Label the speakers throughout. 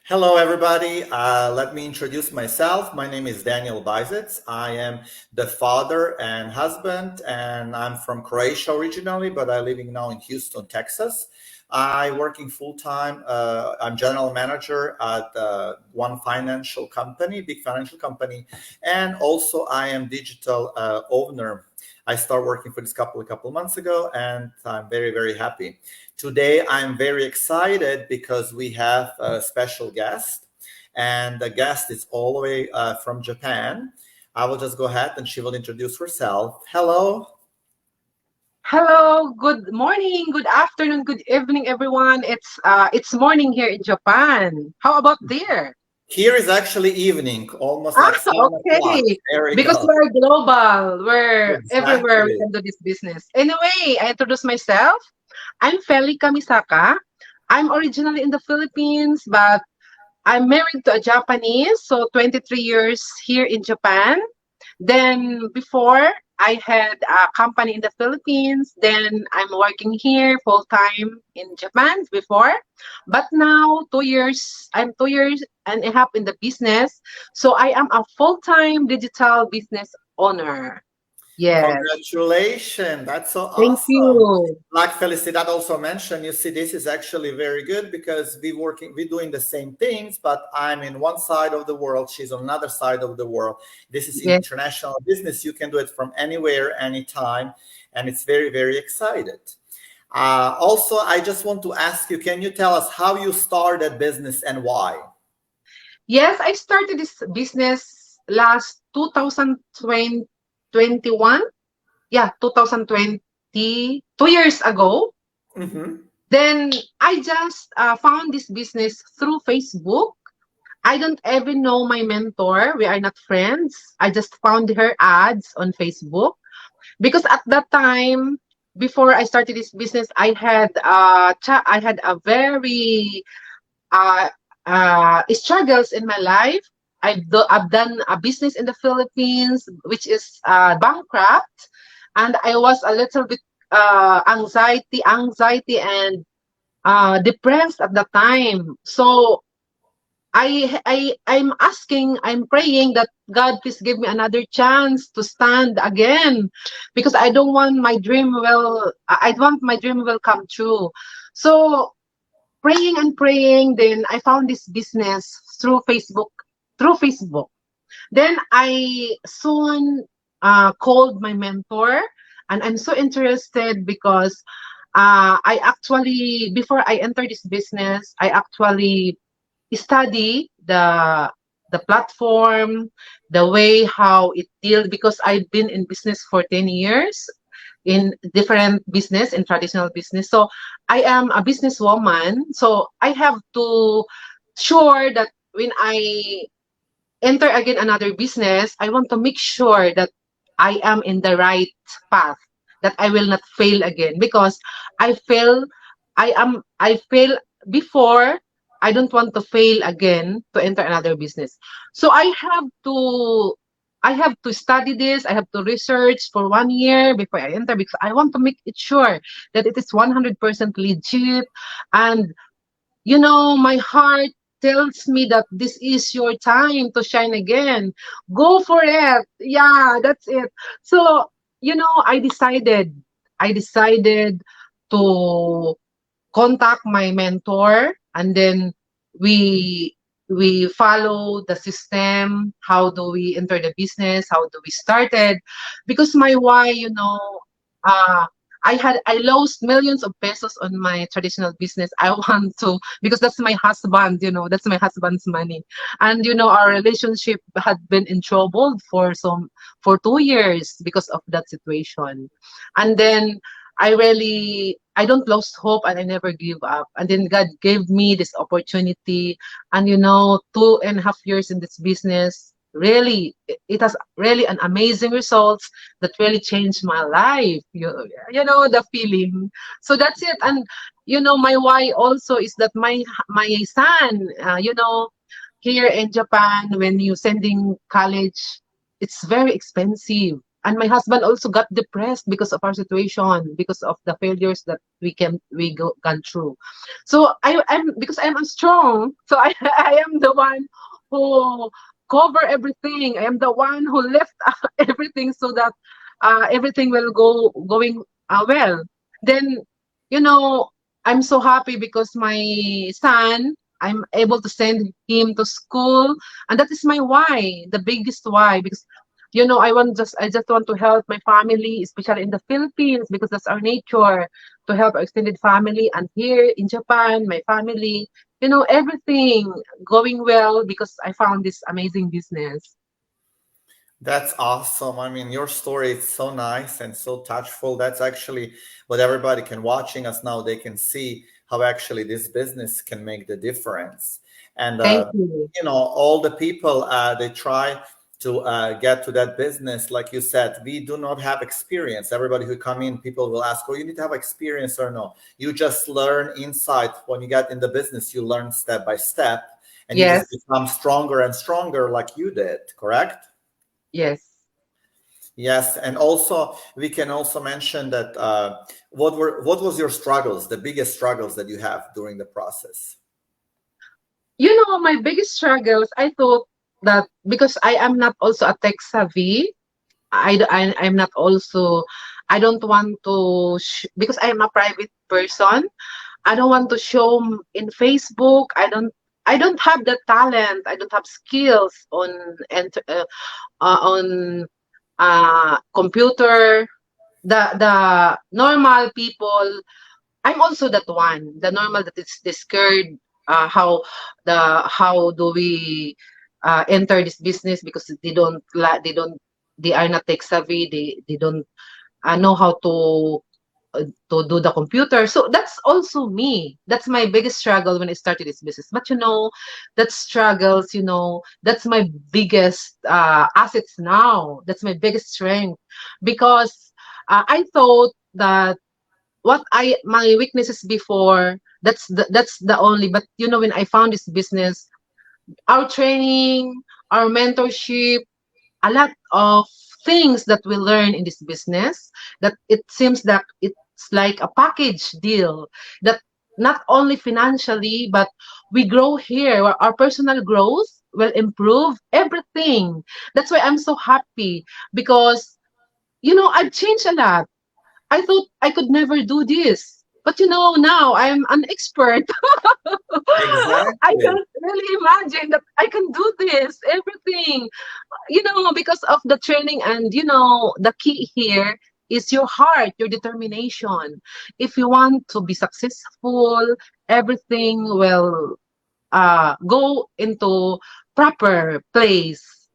Speaker 1: Hello, everybody. Let me introduce myself. My name is Daniel Bajec. I am the father and husband, and I'm from Croatia originally, but I living now in Houston, Texas. I working full time. I'm general manager at one financial company, big financial company, and also I am digital owner. I started working for this couple months ago, and I'm very happy. Today, I'm very excited because we have a special guest, and the guest is all the way from Japan. I will just go ahead and she will introduce herself. Hello.
Speaker 2: Hello, good morning, good afternoon, good evening, everyone. It's morning here in Japan. How about there?
Speaker 1: Here is actually evening, almost
Speaker 2: Ah,
Speaker 1: like 7 o'clock.
Speaker 2: okay.
Speaker 1: There we
Speaker 2: Because
Speaker 1: go.
Speaker 2: we're global, we're everywhere we
Speaker 1: Exactly.
Speaker 2: can do this business. Anyway, I introduce myself. I'm Feli Kamisaka. I'm originally in the Philippines, but I'm married to a Japanese, so 23 years here in Japan. Then before I had a company in the Philippines, then I'm working here full time in Japan before. But now 2 years, I'm 2 years and a half in the business. So I am a full time digital business owner. Yes.
Speaker 1: Congratulations. That's so
Speaker 2: Thank
Speaker 1: awesome.
Speaker 2: you.
Speaker 1: Like Felicidad also mentioned, you see, this is actually very good because we're doing the same things, but I'm in one side of the world, she's on another side of the world. This is
Speaker 2: Yes.
Speaker 1: international business. You can do it from anywhere, anytime, and it's very excited. Also, I just want to ask you, can you tell us how you started business and why?
Speaker 2: Yes, I started this business last 2021. Yeah, 2020, 2 years ago.
Speaker 1: Hmm.
Speaker 2: Then I just found this business through Facebook. I don't even know my mentor. We are not friends. I just found her ads on Facebook because at that time, before I started this business, I had a very uh, struggles in my life. I've done a business in the Philippines, which is bankrupt, and I was a little bit anxiety and depressed at the time. So I'm praying that God please give me another chance to stand again, because I don't want my dream I want my dream will come true. So praying and praying, then I found this business through Facebook. Through Facebook, then I soon called my mentor, and I'm so interested because I actually, before I enter this business, I actually study the platform, the way how it deals, because I've been in business for 10 years in different business, in traditional business. So I am a businesswoman. So I have to sure that when I enter again another business, I want to make sure that I am in the right path, that I will not fail again, because I fail, I fail before. I don't want to fail again to enter another business. So I have to study this. I have to research for 1 year before I enter, because I want to make it sure that it is 100% legit. And my heart tells me that this is your time to shine again. Go for it. Yeah, that's it. So, I decided to contact my mentor, and then we we follow the system. How do we enter the business? How do we start it? Because my why, uh I lost millions of pesos on my traditional business. I want to, because that's my husband, that's my husband's money. And our relationship had been in trouble for 2 years because of that situation. And then I don't lost hope, and I never give up. And then God gave me this opportunity. And 2.5 years in this business, really, it has really an amazing results that really changed my life. You know the feeling. So that's it. And my why also is that my son, here in Japan, when you sending college, it's very expensive. and my husband also got depressed because of our situation, because of the failures that gone through. So I'm because I'm strong, so I I am the one who cover everything. I am the one who left everything so that everything will going well. Then, you know, I'm so happy because my son, I'm able to send him to school, and that is my why, the biggest why, because I just want to help my family, especially in the Philippines, because that's our nature, to help our extended family. And here in Japan, my family, everything going well because I found this amazing business.
Speaker 1: That's awesome. I mean, your story is so nice and so touchful. That's actually what everybody can watching us now. They can see how actually this business can make the difference. And
Speaker 2: Thank you.
Speaker 1: all the people they try to get to that business. Like you said, we do not have experience. Everybody who come in, people will ask, "Oh, you need to have experience or no?" You just learn insight. When you get in the business, you learn step by step, and you just
Speaker 2: Yes,
Speaker 1: become stronger and stronger, like you did. Correct?
Speaker 2: yes.
Speaker 1: Yes, and also we can also mention that what was your struggles, the biggest struggles that you have during the process?
Speaker 2: My biggest struggles, I thought that because I am not also a tech savvy, I'm not also, I don't want to, because I am a private person, I don't want to show in Facebook. I don't have the talent. I don't have skills on computer. The normal people, I'm also that one. The normal that is scared. How do we enter this business because they are not tech savvy. They don't know how to do the computer. So that's also me. That's my biggest struggle when I started this business. But that struggles, that's my biggest assets now. That's my biggest strength because I thought that what I my weaknesses before, that's the only. But when I found this business, our training, our mentorship, a lot of things that we learn in this business, that it seems that it's like a package deal, that not only financially but we grow here, our personal growth will improve everything. That's why I'm so happy because I've changed a lot. I thought I could never do this, but now I'm an expert. I
Speaker 1: Exactly.
Speaker 2: can't really imagine that I can do this everything, because of the training. And the key here is your heart, your determination. If you want to be successful, everything will go into proper place,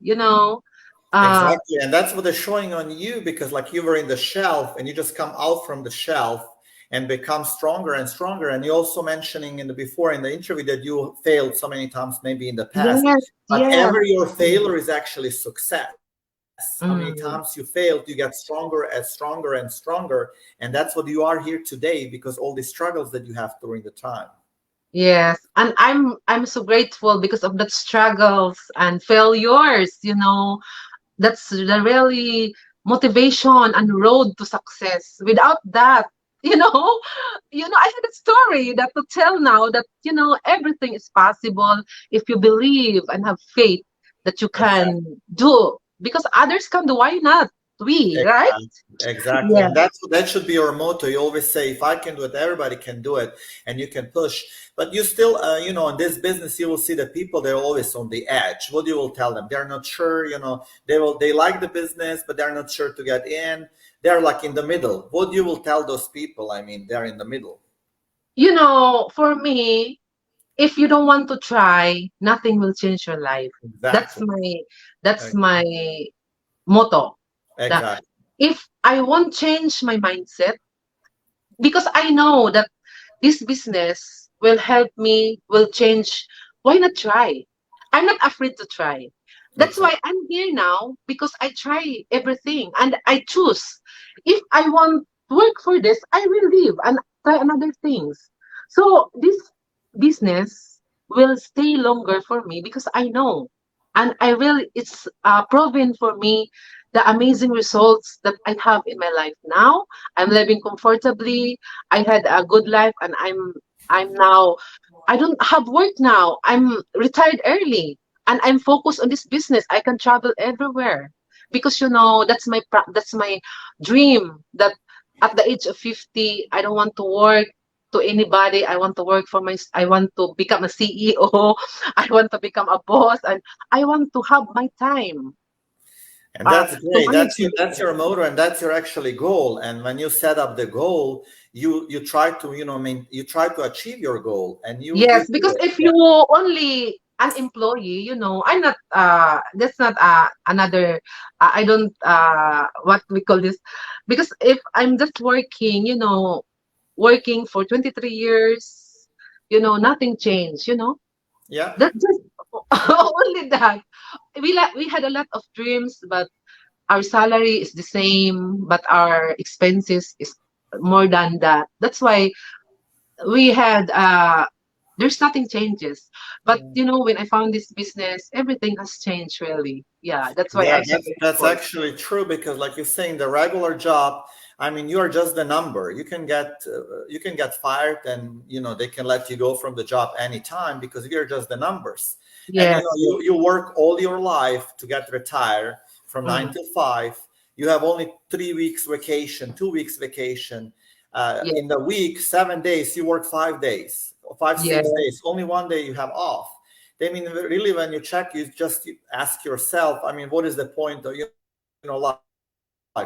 Speaker 2: uh
Speaker 1: Exactly. And that's what they're showing on you because like you were in the shelf and you just come out from the shelf and become stronger and stronger. And you also mentioning in the before in the interview that you failed so many times maybe in the past,
Speaker 2: yes,
Speaker 1: but
Speaker 2: yes.
Speaker 1: every your failure is actually success. How many times you
Speaker 2: Mm.
Speaker 1: failed, you get stronger and stronger. And that's what you are here today because all the struggles that you have during the time.
Speaker 2: Yes, and I'm so grateful because of that struggles and failures, that's the really motivation and road to success. Without that, you know, I had a story that to tell now that everything is possible if you believe and have faith that you can
Speaker 1: Exactly.
Speaker 2: do. Because others can do, why not we, right?
Speaker 1: Exactly. Exactly.
Speaker 2: Yeah.
Speaker 1: And that should be your motto. You always say, if I can do it, everybody can do it, and you can push. But you still, in this business, you will see that people they're always on the edge. What you will tell them? They're not sure. They like the business, but they're not sure to get in. They're like in the middle. What you will tell those people? I mean, they're in the middle.
Speaker 2: For me, if you don't want to try, nothing will change your life. That's
Speaker 1: Exactly.
Speaker 2: my that's
Speaker 1: Ex-
Speaker 2: my motto. That
Speaker 1: Exactly.
Speaker 2: if I won't change my mindset, because I know that this business will help me, will change, why not try? I'm not afraid to try. That's why
Speaker 1: Exactly.
Speaker 2: I'm here now, because I try everything and I choose. If I want to work for this, I will leave and try another things. So this business will stay longer for me because I know, and I will. It's proven for me the amazing results that I have in my life now. I'm living comfortably. I had a good life, and I'm now, I don't have work now. I'm retired early, and I'm focused on this business. I can travel everywhere because that's that's my dream. That at the age of 50, I don't want to work to anybody. I want to work for my. I want to become a CEO. I want to become a boss, and I want to have my time.
Speaker 1: And that's
Speaker 2: To
Speaker 1: great.
Speaker 2: manage
Speaker 1: That's your motto, and that's your actually goal. And when you set up the goal, you try to, you try to achieve your goal, and you
Speaker 2: Yes,
Speaker 1: do
Speaker 2: because
Speaker 1: it.
Speaker 2: if
Speaker 1: Yeah.
Speaker 2: you only an employee, I'm not that's not another I don't what we call this, because if I'm just working, working for 23 years, nothing changed,
Speaker 1: Yeah.
Speaker 2: That just only that. We had a lot of dreams, but our salary is the same, but our expenses is more than that. That's why we had there's nothing changes, but when I found this business, everything has changed, really. Yeah, that's why
Speaker 1: Yeah,
Speaker 2: I started to
Speaker 1: that's
Speaker 2: work.
Speaker 1: actually true because, like you're saying, the regular job. I mean, you are just the number. You can get fired, and they can let you go from the job anytime because you're just the numbers. And
Speaker 2: Yes, yes.
Speaker 1: you work all your life to get retired from nine
Speaker 2: Mm,
Speaker 1: to five. You have only 3 weeks vacation, 2 weeks vacation.
Speaker 2: yes,
Speaker 1: In the week, 7 days, you work 5 days, or five,
Speaker 2: yes,
Speaker 1: 6 days. Only one day you have off. I mean, really, when you check, you just ask yourself, I mean, what is the point of life?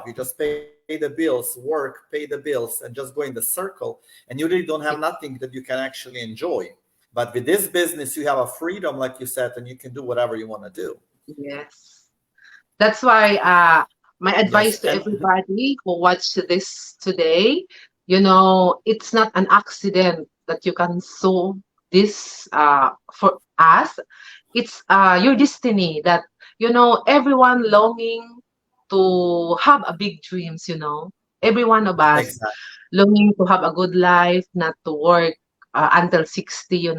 Speaker 1: You just pay the bills, work, pay the bills, and just go in the circle, and you really don't have nothing that you can actually enjoy. But with this business, you have a freedom, like you said, and you can do whatever you want to do.
Speaker 2: yes. That's why my
Speaker 1: Yes,
Speaker 2: advice to
Speaker 1: and
Speaker 2: everybody who watched this today, it's not an accident that you can sow this for us. It's your destiny that, everyone longing to have a big dreams, every one of us
Speaker 1: exactly,
Speaker 2: longing to have a good life, not to work until 60,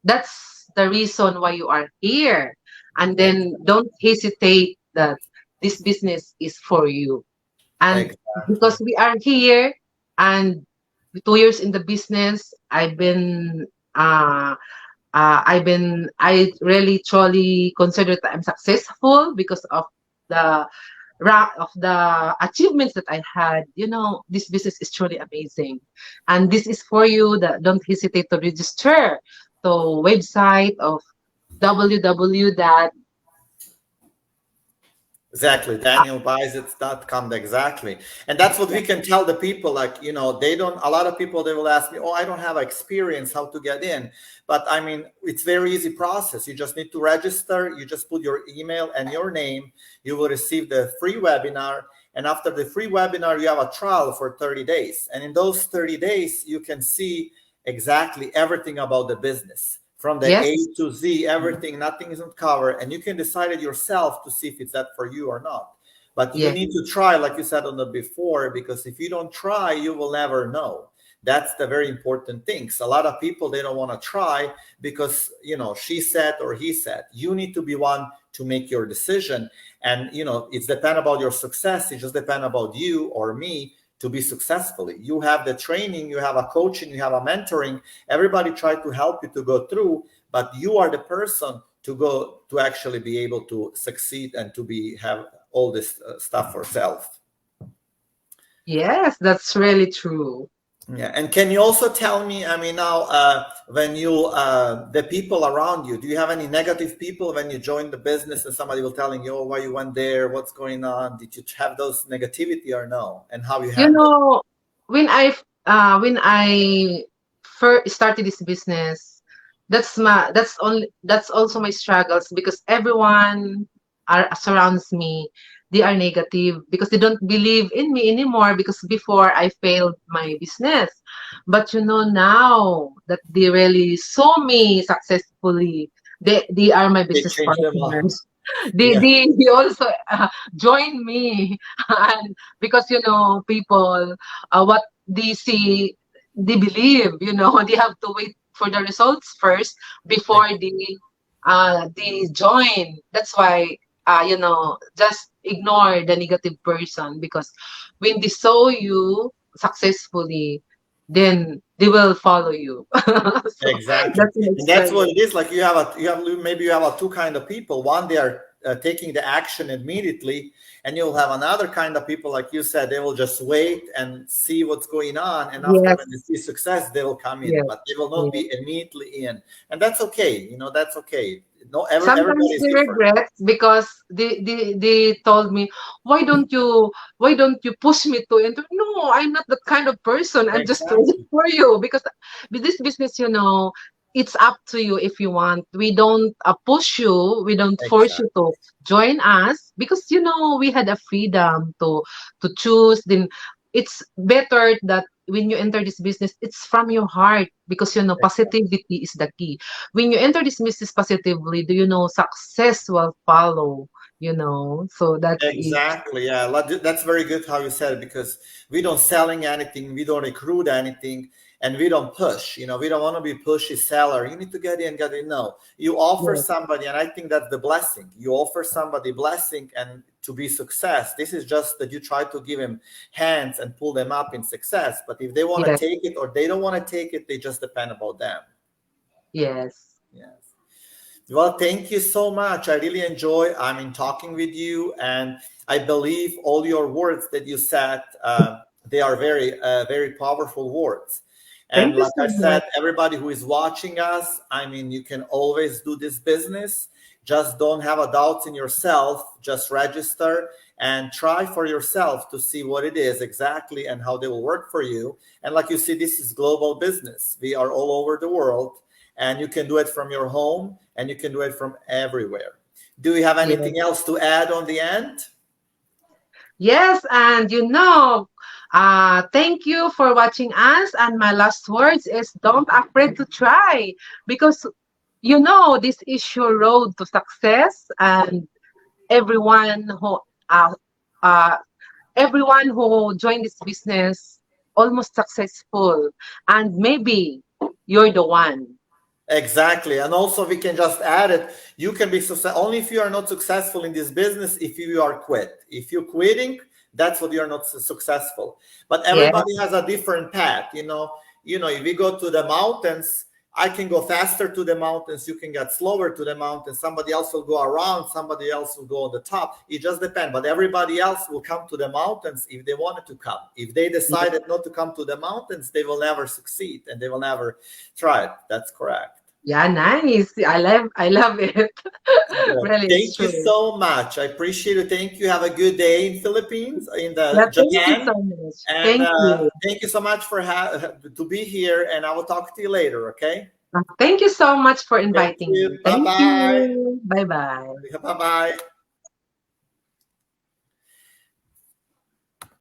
Speaker 2: That's the reason why you are here. And then don't hesitate that this business is for you. And
Speaker 1: exactly,
Speaker 2: because we are here and 2 years in the business, I really truly consider that I'm successful because of the of the achievements that I had. This business is truly amazing, and this is for you. That don't hesitate to register to website of www.
Speaker 1: exactly. DanielBizets.com, exactly. And that's what we can tell the people. Like, they don't, a lot of people, they will ask me, oh, I don't have experience how to get in. But I mean, it's very easy process. You just need to register. You just put your email and your name. You will receive the free webinar. And after the free webinar, you have a trial for 30 days. And in those 30 days, you can see exactly everything about the business from the A
Speaker 2: Yes,
Speaker 1: to Z, everything, nothing isn't covered. And you can decide it yourself to see if it's that for you or not. But you
Speaker 2: yes,
Speaker 1: need to try, like you said on the before, because if you don't try, you will never know. That's the very important things. A lot of people, they don't want to try because she said or he said. You need to be one to make your decision. And it's depend about your success. It just depend about you or me to be successfully. You have the training, you have a coaching, you have a mentoring. Everybody try to help you to go through, but you are the person to go to actually be able to succeed and to be have all this stuff for self.
Speaker 2: yes, that's really true.
Speaker 1: Yeah, and can you also tell me, I mean, now when you the people around you, do you have any negative people when you join the business and somebody will telling you, oh, why you went there, what's going on? Did you have those negativity or no? And how you
Speaker 2: You
Speaker 1: handle?
Speaker 2: know, when I first started this business, that's also my struggles because everyone surrounds me. They are negative because they don't believe in me anymore because before I failed my business. But now that they really saw me successfully, they are my
Speaker 1: They
Speaker 2: business
Speaker 1: change them up.
Speaker 2: partners. They
Speaker 1: Yeah.
Speaker 2: they, they also join me and because people what they see, they believe, they have to wait for the results first before they join. That's why just ignore the negative person, because when they saw you successfully, then they will follow you. So
Speaker 1: Exactly,
Speaker 2: that's my
Speaker 1: and that's what it
Speaker 2: experience.
Speaker 1: is. Like maybe you have a two kind of people. One, they are taking the action immediately, and you'll have another kind of people, like you said, they will just wait and see what's going on, and after when they
Speaker 2: Yes,
Speaker 1: see success, they will come in,
Speaker 2: yes,
Speaker 1: but they will not
Speaker 2: yes.
Speaker 1: be immediately in, and that's okay. That's okay. No, everybody
Speaker 2: Sometimes
Speaker 1: is
Speaker 2: they
Speaker 1: different.
Speaker 2: regret because they told me, why don't you push me to enter? No, I'm not that kind of person. I'm just waiting
Speaker 1: Exactly,
Speaker 2: for you, because with this business, it's up to you if you want. We don't push you. We don't force you
Speaker 1: exactly,
Speaker 2: to join us, because we had a freedom to choose. Then it's better that when you enter this business, it's from your heart, because
Speaker 1: exactly.
Speaker 2: positivity is the key. When you enter this business positively, success will follow, so that's it.
Speaker 1: Exactly. Yeah. That's very good how you said it, because we don't selling anything, we don't recruit anything, and we don't push. We don't want to be pushy seller. You need to get in. No, you offer
Speaker 2: Yes,
Speaker 1: somebody, and I think that's the blessing. You offer somebody blessing and to be success. This is just that you try to give them hands and pull them up in success. But if they want to
Speaker 2: yes,
Speaker 1: take it or they don't want to take it, they just depend about them.
Speaker 2: yes.
Speaker 1: Yes. Well, thank you so much. I really enjoy talking with you, and I believe all your words that you said, they are very very powerful words. And
Speaker 2: Thank you
Speaker 1: like
Speaker 2: so
Speaker 1: I
Speaker 2: much.
Speaker 1: said, everybody who is watching us, you can always do this business. Just don't have a doubt in yourself. Just register and try for yourself to see what it is exactly and how they will work for you. And like you see, this is global business. We are all over the world, and you can do it from your home, and you can do it from everywhere. Do you have
Speaker 2: Yes.
Speaker 1: anything else to add on the end?
Speaker 2: Yes, and thank you for watching us. And my last words is, don't afraid to try, because this is your road to success. And everyone who uh, uh, everyone who joined this business almost successful, and maybe you're the one.
Speaker 1: Exactly. And also, we can just add it. You can be success only if you are not successful in this business, if you are quit. If you're quitting, that's what you're not successful. But
Speaker 2: Yeah,
Speaker 1: everybody has a different path. If we go to the mountains, I can go faster to the mountains, you can get slower to the mountains, somebody else will go around, somebody else will go on the top. It just depends. But everybody else will come to the mountains if they wanted to come. If they
Speaker 2: yeah,
Speaker 1: decided not to come to the mountains, they will never succeed and they will never try it. That's correct.
Speaker 2: yeah, nice. I love it.
Speaker 1: Good.
Speaker 2: Really, it's
Speaker 1: Thank you
Speaker 2: true.
Speaker 1: so much. I appreciate it. Thank you. Have a good day in Philippines, in
Speaker 2: Yeah,
Speaker 1: the
Speaker 2: thank you so
Speaker 1: Japan,
Speaker 2: much.
Speaker 1: and
Speaker 2: Thank you.
Speaker 1: thank you so much for to be here. And I will talk to you later. Okay.
Speaker 2: Thank you so much for
Speaker 1: Thank
Speaker 2: inviting
Speaker 1: you.
Speaker 2: me.
Speaker 1: Bye
Speaker 2: Thank
Speaker 1: bye.
Speaker 2: you. Bye bye.
Speaker 1: Bye bye.